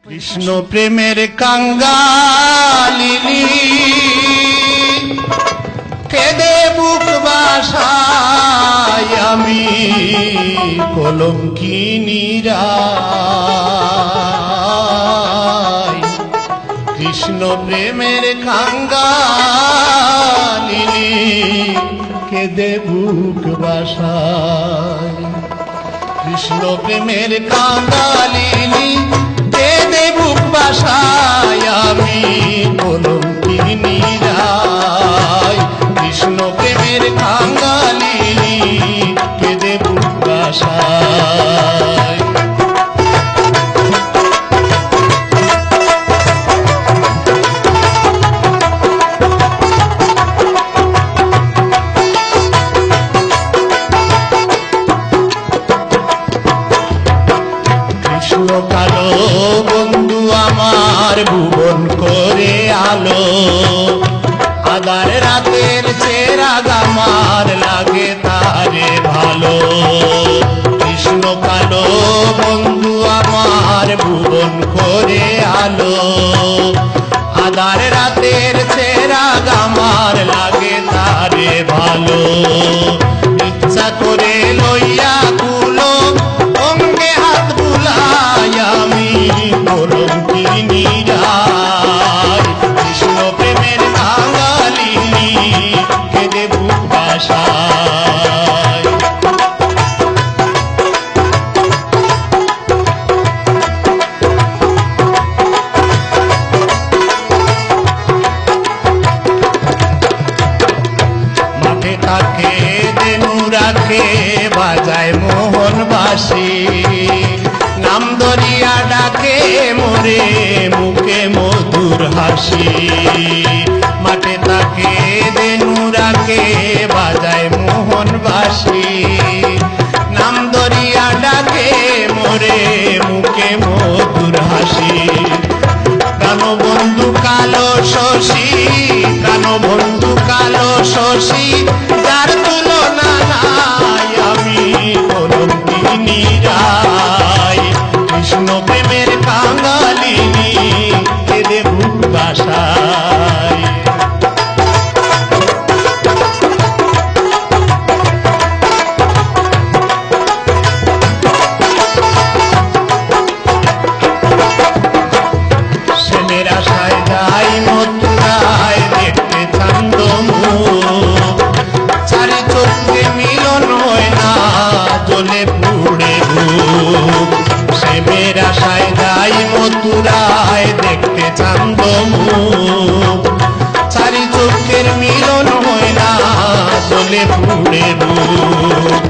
কৃষ্ণ প্রেমের কাঙ্গালিনী কেঁদে বুক বাসায় আমি কলঙ্কিনী রায়। কৃষ্ণ প্রেমের কাঙ্গালিনী কেঁদে বুক বাসায়। কৃষ্ণ প্রেমের কাঙ্গালিনী কেঁদে বুক বাসায় আমি কলঙ্কিনী রায়। কৃষ্ণ প্রেমের কাঙ্গালিনী কেঁদে বুক বাসায়। কৃষ্ণ কালো বন্ধু আমার ভুবন করে আলো, আধার রাতের চেরাগ আমার লাগে তারে ভালো। কৃষ্ণ কালো বন্ধু আমার ভুবন করে আলো, আধার রাতের চেরাগ আমার লাগে তারে ভালো। ইচ্ছা করে লইয়া কুলো অঙ্গে হাত বুলাই আমি কলঙ্কিনী রায়। কৃষ্ণ প্রেমের কাঙ্গালিনী কেঁদে বুক বাসায়। মাঠে থাকে দেনু রাখে বাজায় মোহন বাসি, নাম দরিয়া ডাকে মোরে মুখে মধুর হাসি। মাঠে থাকে দেনু রাখে বাজায় মোহন বাসি, নাম দরিয়া ডাকে মোরে মুখে মধুর হাসি। প্রাণবন্ধু কালো শশী, প্রাণবন্ধু কালো শশী, যার তুলনা নাই আমি কলঙ্কিনী রায়। কৃষ্ণ প্রেমের কাঙ্গালিনী কেঁদে বুক বাসায়। সেনের আশায় যাই মথুরায় দেখতে চান্দমুখ, চারি চোখে মিলন হয় না জ্বলে পুড়ে বুক। সেনের আশায় যাই মথুরায় দেখতে চান্দমুখ, চারি চোখের মিলন হয় না জ্বলে পুড়ে বুক।